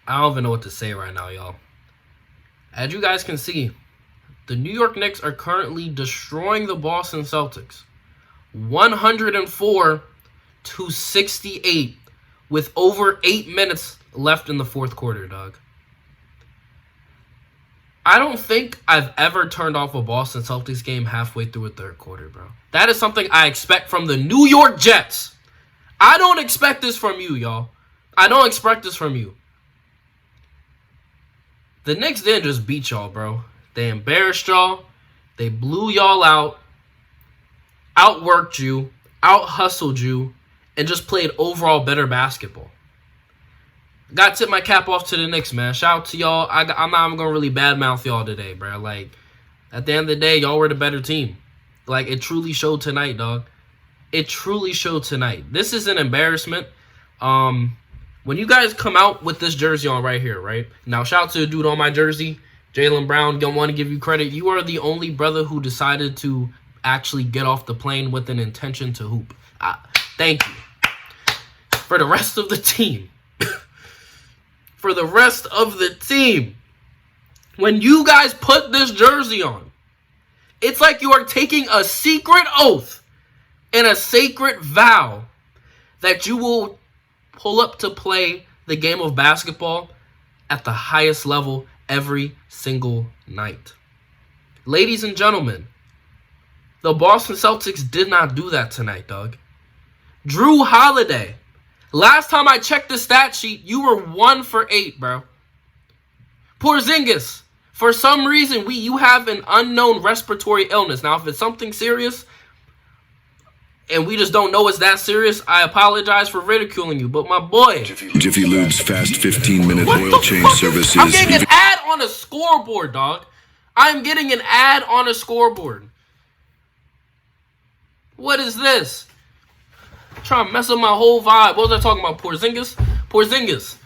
I don't even know what to say right now, y'all. As you guys can see, the New York Knicks are currently destroying the Boston Celtics. 104-68 with over 8 minutes left in the fourth quarter, dog. I don't think I've ever turned off a Boston Celtics game halfway through a third quarter, bro. That is something I expect from the New York Jets. I don't expect this from you, y'all. I don't expect this from you. The Knicks didn't just beat y'all, bro. They embarrassed y'all. They blew y'all out. Outworked you. Out-hustled you. And just played overall better basketball. Got to tip my cap off to the Knicks, man. Shout out to y'all. I'm not even going to really badmouth y'all today, bro. Like, at the end of the day, y'all were the better team. Like, it truly showed tonight, dog. It truly showed tonight. This is an embarrassment. When you guys come out with this jersey on right here, right? Now, shout out to the dude on my jersey, Jaylen Brown. Don't want to give you credit. You are the only brother who decided to actually get off the plane with an intention to hoop. Thank you. For the rest of the team. For the rest of the team. When you guys put this jersey on, it's like you are taking a secret oath and a sacred vow that you will pull up to play the game of basketball at the highest level every single night. Ladies and gentlemen, the Boston Celtics did not do that tonight, dog. Drew Holiday. Last time I checked the stat sheet, you were 1 for 8, bro. Porzingis. For some reason, you have an unknown respiratory illness. Now, if it's something serious, and we just don't know it's that serious, I apologize for ridiculing you. But my boy, Jiffy Lube's fast 15-minute oil change services. I'm getting an ad on a scoreboard, dog. I'm getting an ad on a scoreboard. What is this? Trying to mess up my whole vibe. What was I talking about? Porzingis.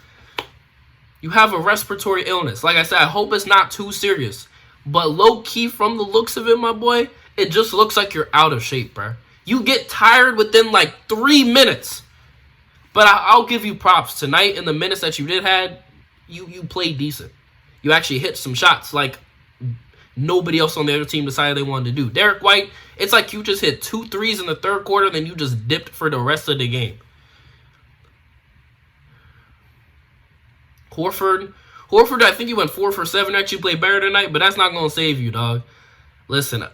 You have a respiratory illness. Like I said, I hope it's not too serious. But low-key, from the looks of it, my boy, it just looks like you're out of shape, bro. You get tired within like 3 minutes. But I'll give you props. Tonight, in the minutes that you did have, you played decent. You actually hit some shots like nobody else on the other team decided they wanted to do. Derek White, it's like you just hit 2 threes in the third quarter, then you just dipped for the rest of the game. Horford, I think he went 4 for 7. Actually played better tonight, but that's not going to save you, dog. Listen,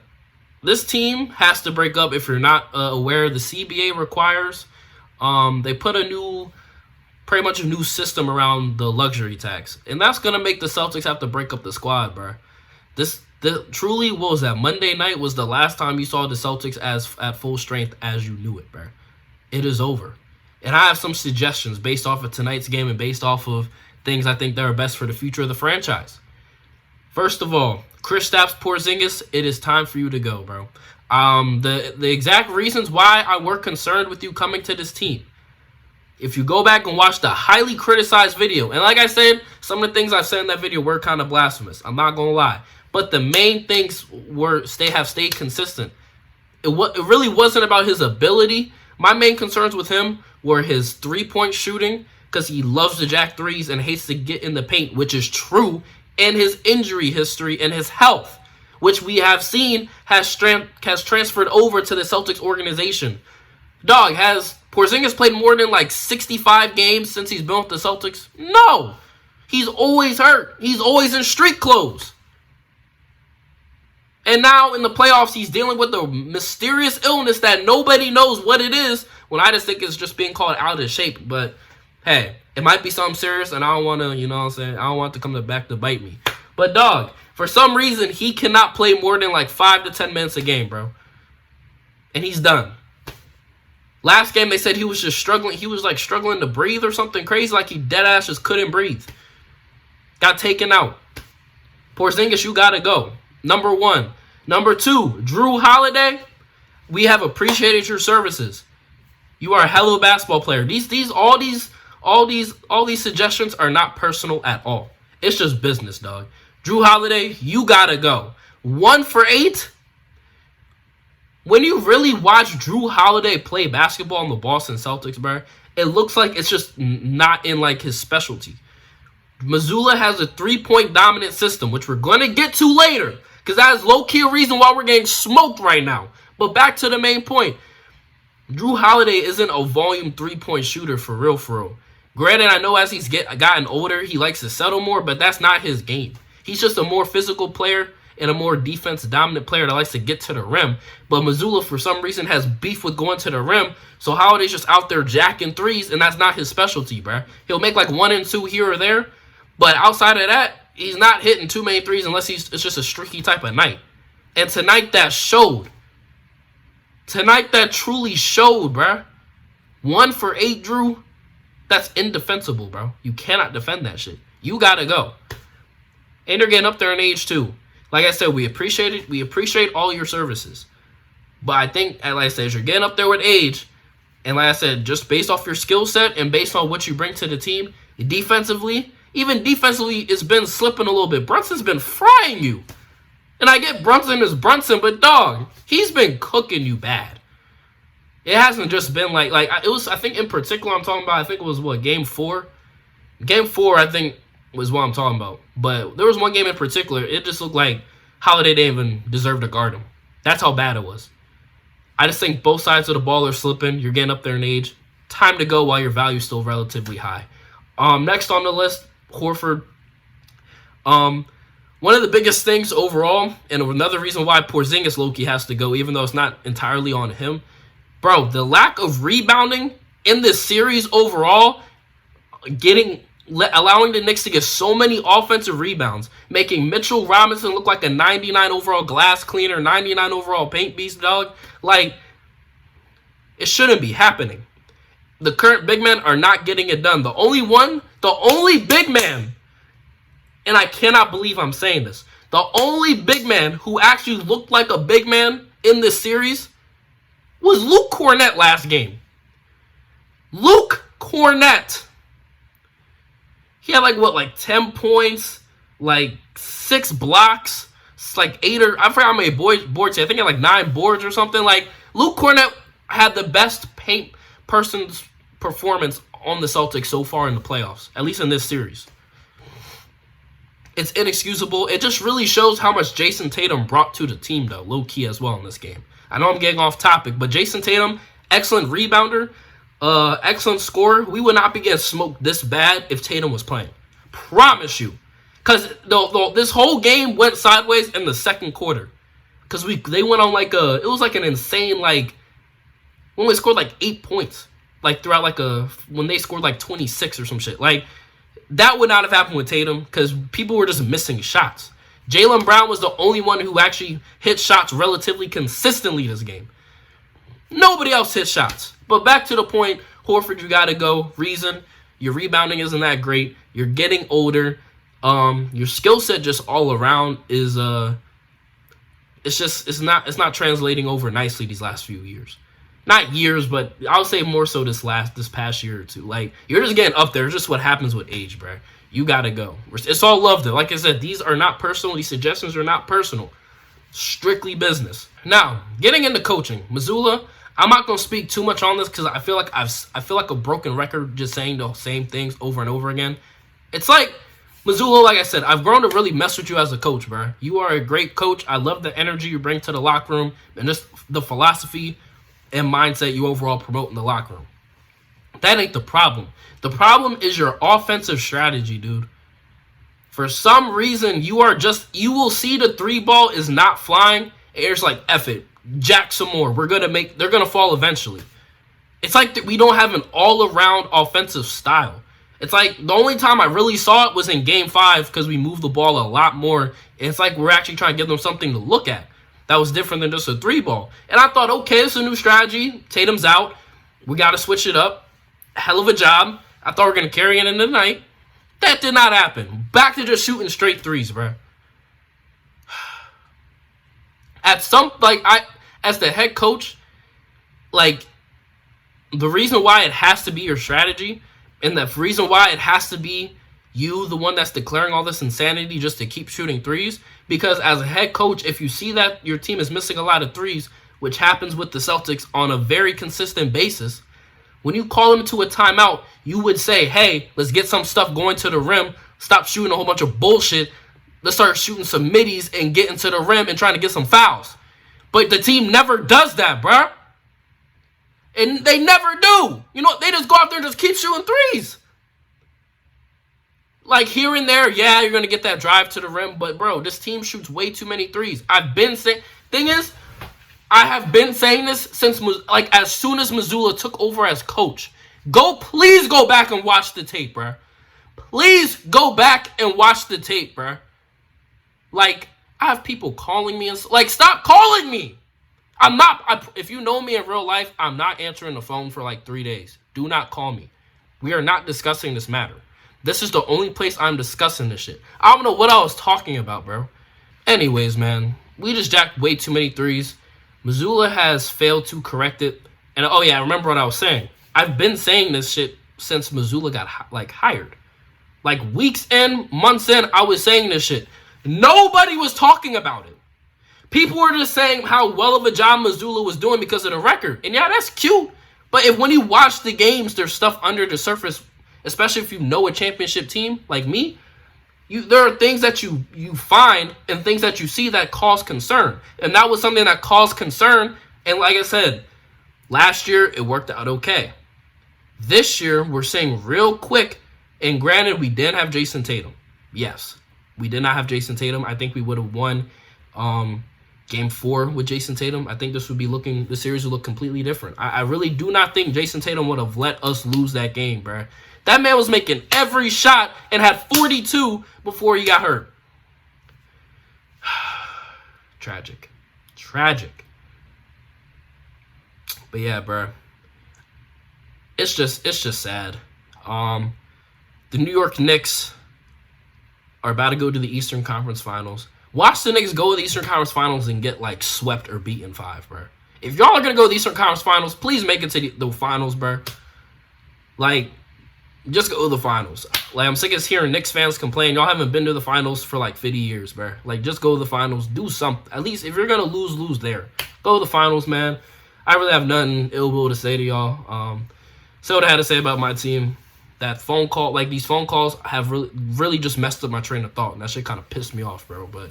this team has to break up. If you're not aware, the CBA requires, they put pretty much a new system around the luxury tax. And that's going to make the Celtics have to break up the squad, bro. Truly, what was that? Monday night was the last time you saw the Celtics at full strength as you knew it, bro. It is over. And I have some suggestions based off of tonight's game and based off of things I think that are best for the future of the franchise. First of all, Kristaps Porzingis, it is time for you to go, bro. The exact reasons why I were concerned with you coming to this team. If you go back and watch the highly criticized video, and like I said, some of the things I've said in that video were kind of blasphemous. I'm not going to lie. But the main things have stayed consistent. It really wasn't about his ability. My main concerns with him were his three-point shooting, because he loves to jack threes and hates to get in the paint, which is true, and his injury history and his health, which we have seen has transferred over to the Celtics organization. Dog, has Porzingis played more than like 65 games since he's been with the Celtics? No! He's always hurt. He's always in street clothes. And now in the playoffs, he's dealing with a mysterious illness that nobody knows what it is. Well, I just think it's just being called out of shape. But, hey, it might be something serious, and I don't want to, you know what I'm saying? I don't want it to come back to bite me. But, dog, for some reason, he cannot play more than like 5 to 10 minutes a game, bro. And he's done. Last game, they said he was just struggling. He was like struggling to breathe or something crazy, like he deadass just couldn't breathe. Got taken out. Porzingis, you got to go. Number 1. Number 2, Drew Holiday, we have appreciated your services. You are a hell of a basketball player. All these suggestions are not personal at all. It's just business, dog. Drew Holiday, you gotta go. 1 for 8. When you really watch Drew Holiday play basketball in the Boston Celtics, bro, it looks like it's just not in like his specialty. Missoula has a 3-point dominant system, which we're going to get to later, because that is low-key a reason why we're getting smoked right now. But back to the main point. Drew Holiday isn't a volume 3-point shooter for real, for real. Granted, I know as he's gotten older, he likes to settle more, but that's not his game. He's just a more physical player and a more defense-dominant player that likes to get to the rim. But Missoula, for some reason, has beef with going to the rim, so Holiday's just out there jacking threes, and that's not his specialty, bruh. He'll make like 1 and 2 here or there, but outside of that, he's not hitting too many threes unless it's just a streaky type of night. And tonight that showed. Tonight that truly showed, bruh. 1 for 8, Drew. That's indefensible, bro. You cannot defend that shit. You gotta go. And they're getting up there in age too. Like I said, we appreciate it. We appreciate all your services. But I think, like I said, as you're getting up there with age, and like I said, just based off your skill set and based on what you bring to the team, defensively, even defensively, it's been slipping a little bit. Brunson's been frying you. And I get Brunson is Brunson, but dog, he's been cooking you bad. It hasn't just been like it was, I think in particular I'm talking about, I think it was what, game 4? Game 4, I think, was what I'm talking about. But there was one game in particular, it just looked like Holiday didn't even deserve to guard him. That's how bad it was. I just think both sides of the ball are slipping. You're getting up there in age. Time to go while your value's still relatively high. Next on the list, Horford. One of the biggest things overall, and another reason why Porzingis low-key has to go, even though it's not entirely on him, bro, the lack of rebounding in this series overall, allowing the Knicks to get so many offensive rebounds, making Mitchell Robinson look like a 99 overall glass cleaner, 99 overall paint beast, dog. Like, it shouldn't be happening. The current big men are not getting it done. The only big man, and I cannot believe I'm saying this, the only big man who actually looked like a big man in this series was Luke Cornett last game. Luke Cornett. He had like 10 points, like 6 blocks, it's like 8 or I forgot how many boards. I think he had like 9 boards or something. Like, Luke Cornett had the best paint person's performance on the Celtics so far in the playoffs, at least in this series. It's inexcusable. It just really shows how much Jason Tatum brought to the team, though, low-key as well in this game. I know I'm getting off topic, but Jason Tatum, excellent rebounder, excellent scorer. We would not be getting smoked this bad if Tatum was playing. Promise you. Because this whole game went sideways in the second quarter. Because they went on it was like an insane, when we scored 8 points. Throughout when they scored 26 or some shit. That would not have happened with Tatum because people were just missing shots. Jaylen Brown was the only one who actually hit shots relatively consistently this game. Nobody else hit shots. But back to the point, Horford, you got to go. Reason, your rebounding isn't that great. You're getting older. Your skill set just all around is it's not translating over nicely these last few years. Not years, but I'll say more so this past year or two. You're just getting up there. It's just what happens with age, bro. You got to go. It's all love, though. Like I said, these are not personal. These suggestions are not personal. Strictly business. Now, getting into coaching. Missoula, I'm not going to speak too much on this because I feel like a broken record just saying the same things over and over again. It's like, Missoula, like I said, I've grown to really mess with you as a coach, bro. You are a great coach. I love the energy you bring to the locker room and just the philosophy and mindset you overall promote in the locker room. That ain't the problem. The problem is your offensive strategy, dude. For some reason, you will see the 3 ball is not flying, and you're just like, F it, jack some more. They're gonna fall eventually. It's like we don't have an all-around offensive style. It's like the only time I really saw it was in game 5 because we moved the ball a lot more. And it's like we're actually trying to give them something to look at. That was different than just a 3 ball. And I thought, okay, this is a new strategy. Tatum's out. We got to switch it up. Hell of a job. I thought we were going to carry it into the night. That did not happen. Back to just shooting straight threes, bro. As the head coach, the reason why it has to be your strategy and the reason why it has to be you, the one that's declaring all this insanity just to keep shooting threes, because as a head coach, if you see that your team is missing a lot of threes, which happens with the Celtics on a very consistent basis, when you call them to a timeout, you would say, hey, let's get some stuff going to the rim. stop shooting a whole bunch of bullshit. Let's start shooting some middies and getting to the rim and trying to get some fouls. But the team never does that, bruh. And they never do. You know, they just go out there and just keep shooting threes. Like, here and there, yeah, you're going to get that drive to the rim. But, bro, this team shoots way too many threes. I've been saying... Thing is, I have been saying this since, like, as soon as Mazzulla took over as coach. Please go back and watch the tape, bro. Please go back and watch the tape, bro. Like, I have people calling me. Like, stop calling me. If you know me in real life, I'm not answering the phone for, like, 3 days. Do not call me. We are not discussing this matter. This is the only place I'm discussing this shit. I don't know what I was talking about, bro. Anyways, man, we just jacked way too many threes. Mazzulla has failed to correct it. And, oh, yeah, remember what I was saying. I've been saying this shit since Mazzulla got, hired. Like, weeks in, months in, I was saying this shit. Nobody was talking about it. People were just saying how well of a job Mazzulla was doing because of the record. And, yeah, that's cute. But when you watch the games, there's stuff under the surface. Especially if you know a championship team like me, there are things that you find and things that you see that cause concern. And that was something that caused concern. And like I said, last year it worked out okay. This year we're seeing real quick, and granted we didn't have Jason Tatum. Yes, we did not have Jason Tatum. I think we would have won Game 4 with Jason Tatum. I think the series would look completely different. I really do not think Jason Tatum would have let us lose that game, bruh. That man was making every shot and had 42 before he got hurt. Tragic. But yeah, bruh. It's just sad. The New York Knicks are about to go to the Eastern Conference Finals. Watch the Knicks go to the Eastern Conference Finals and get, like, swept or beaten 5, bruh. If y'all are going to go to the Eastern Conference Finals, please make it to the finals, bruh. Like, just go to the finals. Like, I'm sick of hearing Knicks fans complain. Y'all haven't been to the finals for, like, 50 years, bro. Like, just go to the finals. Do something. At least, if you're going to lose there. Go to the finals, man. I really have nothing ill will to say to y'all. So what I had to say about my team. That phone call, like, these phone calls have really just messed up my train of thought. And that shit kind of pissed me off, bro. But,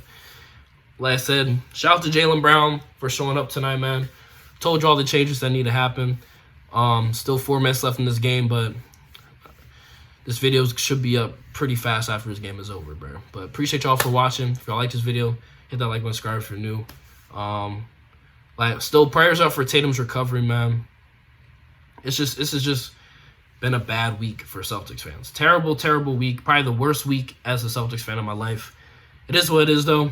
like I said, shout out to Jaylen Brown for showing up tonight, man. Told you all the changes that need to happen. Still 4 minutes left in this game, but this video should be up pretty fast after this game is over, bro. But appreciate y'all for watching. If y'all like this video, hit that like button, subscribe if you're new. Still prayers up for Tatum's recovery, man. This has just been a bad week for Celtics fans. Terrible week. Probably the worst week as a Celtics fan in my life. It is what it is, though.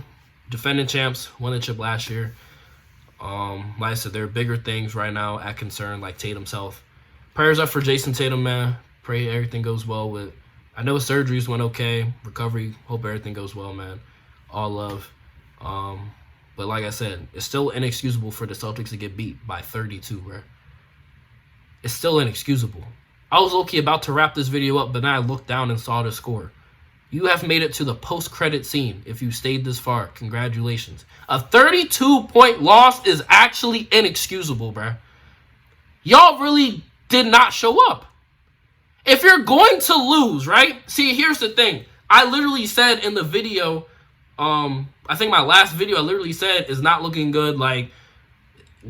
Defending champs, won the chip last year. Like I said, there are bigger things right now at concern, like Tatum's health. Prayers up for Jason Tatum, man. Pray everything goes well with... I know surgeries went okay. Recovery, hope everything goes well, man. All love. But like I said, it's still inexcusable for the Celtics to get beat by 32, bro. It's still inexcusable. I was low-key about to wrap this video up, but then I looked down and saw the score. You have made it to the post-credit scene if you stayed this far. Congratulations. A 32-point loss is actually inexcusable, bro. Y'all really did not show up. If you're going to lose, right? See, here's the thing. I literally said in the video, I think my last video, I literally said is not looking good. Like,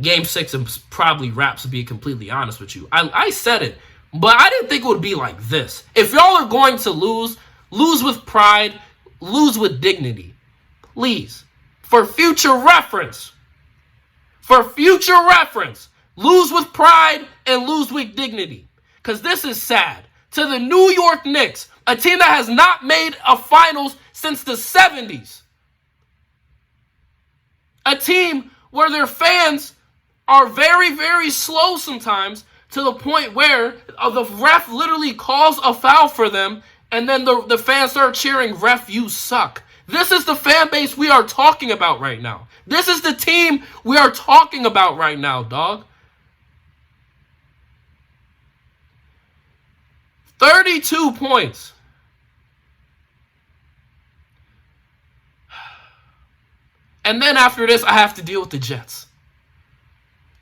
Game 6 is probably wraps, to be completely honest with you. I said it, but I didn't think it would be like this. If y'all are going to lose with pride, lose with dignity. Please. For future reference, lose with pride and lose with dignity. Because this is sad. To the New York Knicks, a team that has not made a finals since the 70s. A team where their fans are very, very slow sometimes, to the point where the ref literally calls a foul for them, and then the fans start cheering, "Ref, you suck." This is the fan base we are talking about right now. This is the team we are talking about right now, dog. 32 points. And then after this, I have to deal with the Jets.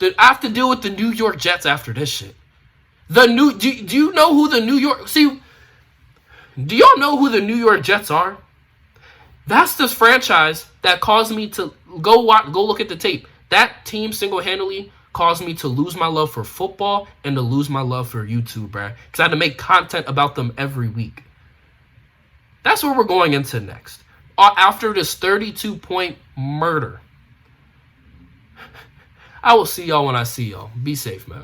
I have to deal with the New York Jets after this shit. Do you know who the New York... See, Do y'all know who the New York Jets are? That's this franchise that caused me to go look at the tape. That team single-handedly caused me to lose my love for football and to lose my love for YouTube, bruh. Because I had to make content about them every week. That's where we're going into next. After this 32-point murder. I will see y'all when I see y'all. Be safe, man.